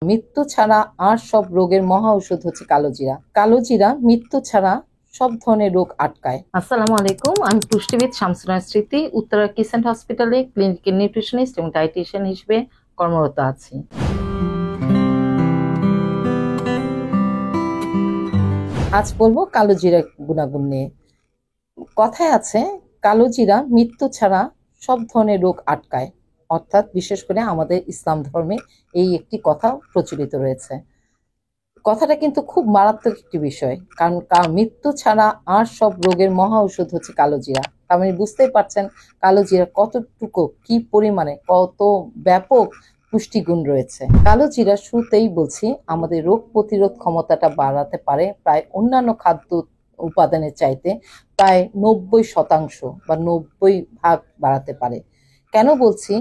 মৃত্যু ছাড়া আর সব রোগের মহা ঔষধ হচ্ছে কালোজিরা। কালোজিরা মৃত্যু ছাড়া সব ধরনের রোগ আটকায়। আসসালামু আলাইকুম, আমি পুষ্টিবিদ শামসুন্নাহা স্মৃতি, উত্তরা কিসেন্ট হসপিটালে ক্লিনিক্যাল নিউট্রিশনিস্ট এবং ডায়েটিশিয়ান হিসেবে কর্মরত আছি। আজ বলবো কালোজিরা গুণাগুণ নিয়ে। কথায় আছে কালোজিরা মৃত্যু ছাড়া সব ধরনের রোগ আটকায়, অর্থাৎ বিশেষ করে আমাদের ইসলাম ধর্মে এই একটি কথা প্রচলিত রয়েছে। কথাটা কিন্তু খুব মারাত্মক একটি বিষয়, কারণ মৃত্যু ছাড়া আর সব রোগের মহা ঔষধ হচ্ছে কালোজিরা। তার মানে বুঝতেই পারছেন কালোজিরা কতটুকু, কি পরিমাণে, কত ব্যাপক পুষ্টিগুণ রয়েছে। কালোজিরা শুরুতেই বলছি আমাদের রোগ প্রতিরোধ ক্ষমতাটা বাড়াতে পারে প্রায় অন্যান্য খাদ্য উপাদানের চাইতে প্রায় 90% বা 90% বাড়াতে পারে। কেন বলছি?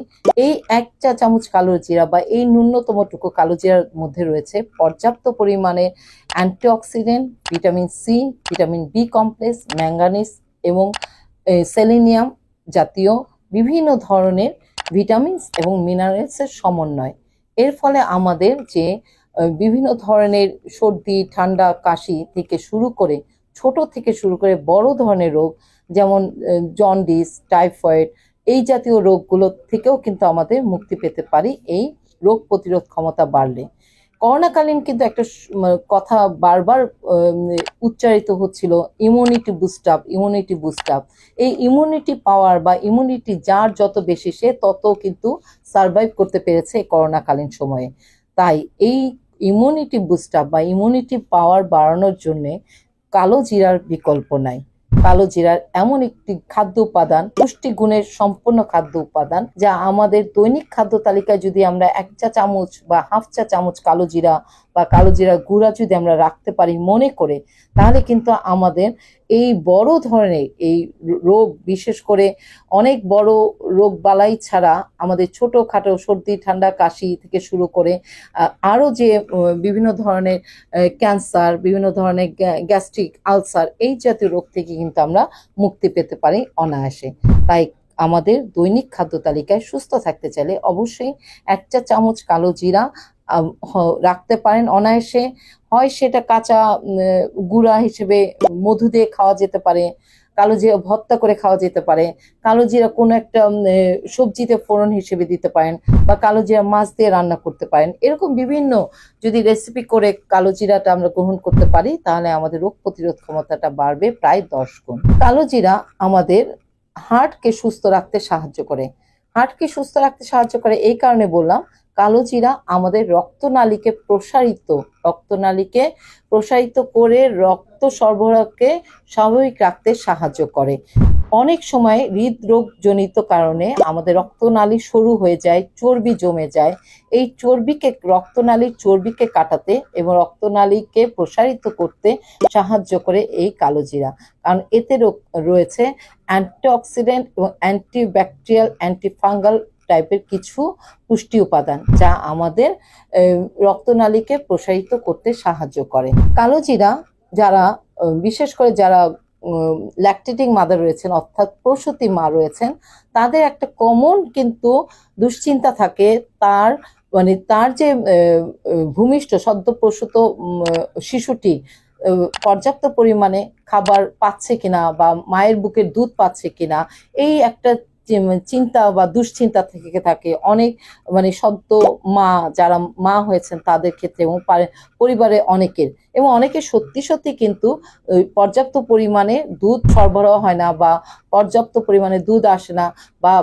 এই 1 চা চামচ কালো জিরা বা এই ন্যূনতমটুকু কালো জিরার মধ্যে রয়েছে পর্যাপ্ত পরিমাণে antioxidant, vitamin C, vitamin B complex, manganese এবং সেলেনিয়াম জাতীয় বিভিন্ন ধরনের ভিটামিনস এবং মিনারেলসের সমন্বয়। এর ফলে আমাদের যে বিভিন্ন ধরনের সর্দি, ঠান্ডা, কাশি থেকে শুরু করে ছোট থেকে শুরু করে বড় ধরনের রোগ যেমন জন্ডিস, টাইফয়েড, এই জাতীয় রোগগুলো থেকেও কিন্তু আমাদের মুক্তি পেতে পারি এই রোগ প্রতিরোধ ক্ষমতা বাড়লে। করোনাকালীন কিন্তু একটা কথা বারবার উচ্চারিত হচ্ছিল, immunity boost up, immunity boost up. এই ইমিউনিটি পাওয়ার বা ইমিউনিটি যার যত বেশি সে তত কিন্তু সার্ভাইভ করতে পেরেছে এই করোনাকালীন সময়ে। তাই এই ইমিউনিটি বুস্ট আপ বা ইমিউনিটি পাওয়ার বাড়ানোর জন্য কালো জিরার বিকল্প নাই। কালো জিরার এমন একটি খাদ্য উপাদান, পুষ্টিগুণের সম্পূর্ণ খাদ্য উপাদান, যা আমাদের দৈনিক খাদ্য তালিকায় যদি আমরা 1 চা চামচ বা হাফ চা চামচ কালো জিরা বা কালো জিরা গুঁড়া যদি আমরা রাখতে পারি মনে করে, তাহলে কিন্তু আমাদের এই বড় ধরনের এই রোগ, বিশেষ করে অনেক বড় রোগ বালাই ছাড়া আমাদের ছোটখাটো সর্দি, ঠান্ডা, কাশি থেকে শুরু করে আরো যে বিভিন্ন ধরনের ক্যান্সার, বিভিন্ন ধরনের গ্যাস্ট্রিক আলসার, এই জাতীয় রোগ থেকে কিন্তু আমরা মুক্তি পেতে পারি অনায়াসে। তাই আমাদের দৈনিক খাদ্য তালিকায় সুস্থ থাকতে চাইলে অবশ্যই 1 চা চামচ কালো জিরা রাখতে পারেন অনায়াসে। হয় সেটা কাঁচা গুঁড়া হিসেবে মধু দিয়ে খাওয়া যেতে পারে, কালো জিরা ভর্তা করে খাওয়া যেতে পারে, কালো জিরা কোনো একটা সবজিতে ফোড়ন হিসেবে দিতে পারেন, বা কালো জিরা মাছ দিয়ে রান্না করতে পারেন। এরকম বিভিন্ন যদি রেসিপি করে কালো জিরাটা আমরা গ্রহণ করতে পারি, তাহলে আমাদের রোগ প্রতিরোধ ক্ষমতাটা বাড়বে প্রায় 10 গুণ। কালো জিরা আমাদের হার্টকে সুস্থ রাখতে সাহায্য করে। হার্টকে সুস্থ রাখতে সাহায্য করে এই কারণে বললাম, কালো জিরা আমাদের রক্তনালীকে প্রসারিত করে রক্ত সরবরাহকে স্বাভাবিক রাখতে সাহায্য করে। অনেক সময় হৃদরোগ জনিত কারণে আমাদের রক্তনালী সরু হয়ে যায়, চর্বি জমে যায়। এই রক্তনালীর চর্বিকে কাটাতে এবং রক্তনালীকে প্রসারিত করতে সাহায্য করে এই কালো জিরা, কারণ এতে রয়েছে অ্যান্টিঅক্সিডেন্ট এবং অ্যান্টিব্যাকটেরিয়াল, অ্যান্টিফাঙ্গাল টাইপের কিছু পুষ্টি উপাদান, যা আমাদের রক্তনালীকে প্রসারিত করতে সাহায্য করে। কালো জিরা যারা বিশেষ করে যারা ল্যাকটেটিং মাদার রয়েছেন, অর্থাৎ প্রসূতি মা রয়েছেন, তাদের একটা কমন কিন্তু দুশ্চিন্তা থাকে, তার যে ভূমিষ্ঠ সদ্য প্রসূত শিশুটি পর্যাপ্ত পরিমাণে খাবার পাচ্ছে কিনা বা মায়ের বুকের দুধ পাচ্ছে কিনা, এই একটা চিন্তা বা দুশ্চিন্তা থেকে থাকে অনেক সদ্য যারা মা হয়েছেন তাদের ক্ষেত্রে এবং পরিবারে অনেকের সত্যি কিন্তু পর্যাপ্ত পরিমাণে দুধ সরবরাহ হয় না বা পর্যাপ্ত পরিমাণে দুধ আসে না, বা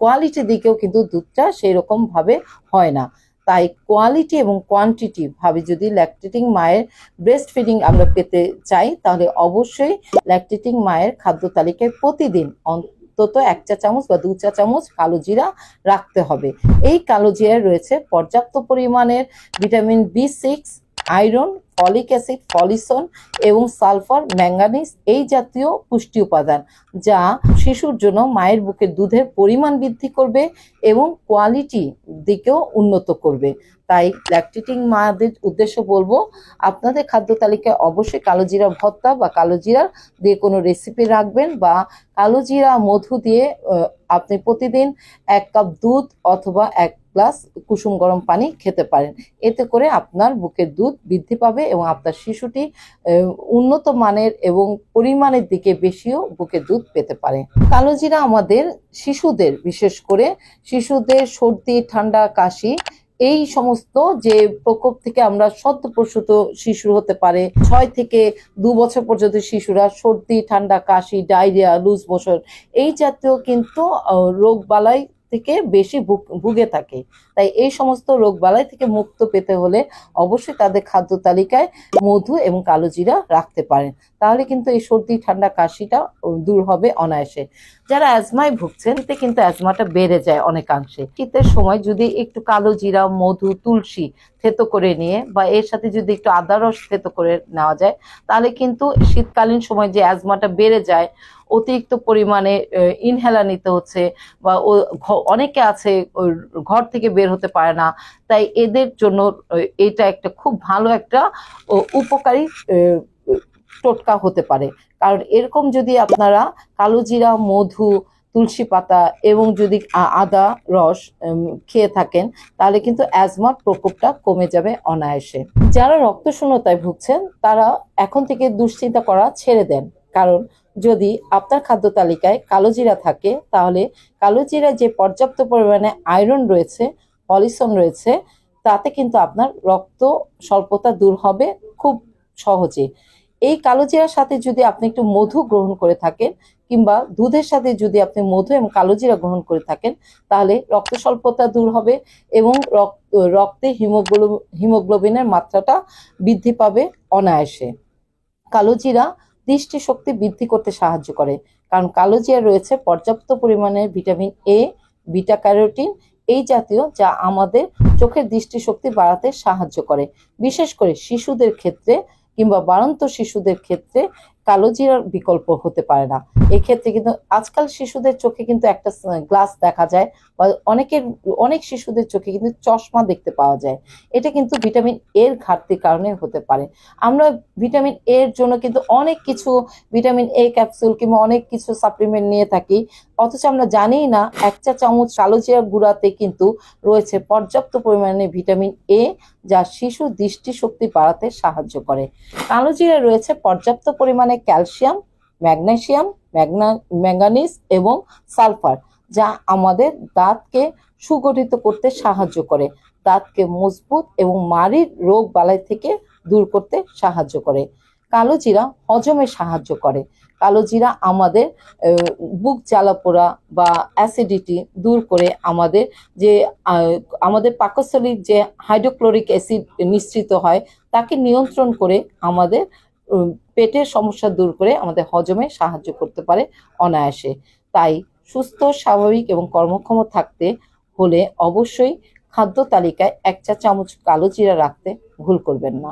কোয়ালিটির দিকেও কিন্তু দুধটা সেই রকম ভাবে হয় না। তাই কোয়ালিটি এবং কোয়ান্টিটি ভাবে যদি ল্যাকটেটিং মায়ের ব্রেস্ট ফিডিং আমরা পেতে চাই, তাহলে অবশ্যই ল্যাকটেটিং মায়ের খাদ্য তালিকায় প্রতিদিন অন্তত 1 চা চামচ বা 2 চা চামচ কালো জিরা রাখতে হবে। এই কালো জিরায় রয়েছে পর্যাপ্ত পরিমাণের vitamin B6, iron, folic acid, Folison এবং সালফার, ম্যাঙ্গানিজ, এই জাতীয় পুষ্টি উপাদান, যা শিশুর জন্য মায়ের বুকের দুধের পরিমাণ বৃদ্ধি করবে এবং কোয়ালিটি দিকেও উন্নত করবে। তাই ল্যাকটেটিং মাদের উদ্দেশ্য বলবো, আপনাদের খাদ্য তালিকায় অবশ্যই কালো জিরা ভর্তা বা কালো জিরা দিয়ে কোনো রেসিপি রাখবেন, বা কালো জিরা মধু দিয়ে আপনি প্রতিদিন 1 কাপ দুধ অথবা 1 গ্লাস কুসুম গরম পানি খেতে পারেন। এতে করে আপনার বুকের দুধ বৃদ্ধি পাবে এবং আপনার শিশুটি উন্নত মানের এবং পরিমাণের দিকে বেশিও বুকের দুধ পেতে পারে। কালোজিরা আমাদের শিশুদের, বিশেষ করে শিশুদের সর্দি, ঠান্ডা, কাশি এই সমস্ত যে প্রকোপ থেকে আমরা সদ্য প্রসূত শিশু হতে পারে 6 থেকে 2 বছর পর্যন্ত শিশুরা সর্দি, ঠান্ডা, কাশি, ডায়রিয়া, লুজ মোশন এই জাতীয় কিন্তু রোগ বালাই থেকে বেশি ভুগে থাকে। তাই এই সমস্ত রোগ বালাই থেকে মুক্ত পেতে হলে অবশ্যই তাদের খাদ্য তালিকায় মধু এবং কালোজিরা রাখতে পারেন। তাহলে কিন্তু এই সর্দি, ঠান্ডা, কাশিটা দূর হবে অনায়াসে। যারা অ্যাজমায় ভুগছেন এতে কিন্তু অ্যাজমাটা বেড়ে যায় অনেকাংশে। শীতের সময় যদি একটু কালোজিরা, মধু, তুলসী থেতো করে নিয়ে বা এর সাথে যদি একটু আদা রস থেতো করে নেওয়া যায়, তাহলে কিন্তু শীতকালীন সময় যে অ্যাজমাটা বেড়ে যায়, অতিরিক্ত পরিমাণে ইনহেলার নিতে হচ্ছে বা অনেকে আছে ঘর থেকে বের হতে পারে না, তাই এদের জন্য এটা একটা খুব ভালো একটা উপকারী টোটকা হতে পারে। কারণ এরকম যদি আপনারা কালোজিরা, মধু, তুলসী পাতা এবং যদি আদা রস খেয়ে থাকেন, তাহলে কিন্তু অ্যাজমার প্রকোপটা কমে যাবে অনায়াসে। যারা রক্তশূন্যতায় ভুগছেন তারা এখন থেকে দুশ্চিন্তা করা ছেড়ে দেন। কারণ যদি আপনার খাদ্য তালিকায় কালোজিরা থাকে, তাহলে কালোজিরা যে পর্যাপ্ত পরিমাণে আয়রন রয়েছে, পলিসন রয়েছে, তাতে কিন্তু আপনার রক্ত স্বল্পতা দূর হবে খুব সহজে। এই কালোজিরার সাথে যদি আপনি একটু মধু গ্রহণ করে থাকেন কিংবা দুধের সাথে যদি আপনি মধু এবং কালোজিরা গ্রহণ করে থাকেন, তাহলে রক্ত স্বল্পতা দূর হবে এবং রক্তে হিমোগ্লোবিনের মাত্রাটা বৃদ্ধি পাবে অনায়াসে। কালোজিরা দৃষ্টিশক্তি বৃদ্ধি করতে সাহায্য করে, কারণ কালোজিরা রয়েছে পর্যাপ্ত পরিমাণে ভিটামিন এ, বিটা ক্যারোটিন এই জাতীয়, যা আমাদের চোখের দৃষ্টিশক্তি বাড়াতে সাহায্য করে। বিশেষ করে শিশুদের ক্ষেত্রে কিংবা বাড়ন্ত শিশুদের ক্ষেত্রে কালোজিরার বিকল্প হতে পারে না। এক্ষেত্রে কিন্তু আজকাল শিশুদের চোখে কিন্তু একটা গ্লাস দেখা যায় বা অনেক শিশুদের চোখে কিন্তু চশমা দেখতে পাওয়া যায়। এটা কিন্তু ভিটামিন এর ঘাটতির কারণে হতে পারে। আমরা ভিটামিন এর জন্য কিন্তু অনেক কিছু ভিটামিন এ ক্যাপসুল কিংবা অনেক কিছু সাপ্লিমেন্ট নিয়ে থাকি, অথচ আমরা জানি না 1 চা চামচ কালোজিরা গুঁড়াতে কিন্তু রয়েছে পর্যাপ্ত পরিমাণে ভিটামিন এ, যা শিশু দৃষ্টিশক্তি বাড়াতে সাহায্য করে। কালোজিরা রয়েছে পর্যাপ্ত পরিমাণে ক্যালসিয়াম, ম্যাগনেসিয়াম, ম্যাঙ্গানিজ এবং সালফার, যা আমাদের দাঁতকে সুগঠিত করতে সাহায্য করে, দাঁতকে মজবুত এবং মাড়ির রোগ বালাই থেকে দূর করতে সাহায্য করে। কালোজিরা হজমে সাহায্য করে। কালোজিরা আমাদের বুক জ্বালাপোড়া বা অ্যাসিডিটি দূর করে আমাদের পাকস্থলীর যে হাইড্রোক্লোরিক অ্যাসিড নিঃসৃত হয় তাকে নিয়ন্ত্রণ করে আমাদের পেটের সমস্যা দূর করে আমাদের হজমে সাহায্য করতে পারে অনায়াসে। তাই সুস্থ, স্বাভাবিক এবং কর্মক্ষম থাকতে হলে অবশ্যই খাদ্য তালিকায় 1 চা চামচ কালোজিরা রাখতে ভুল করবেন না।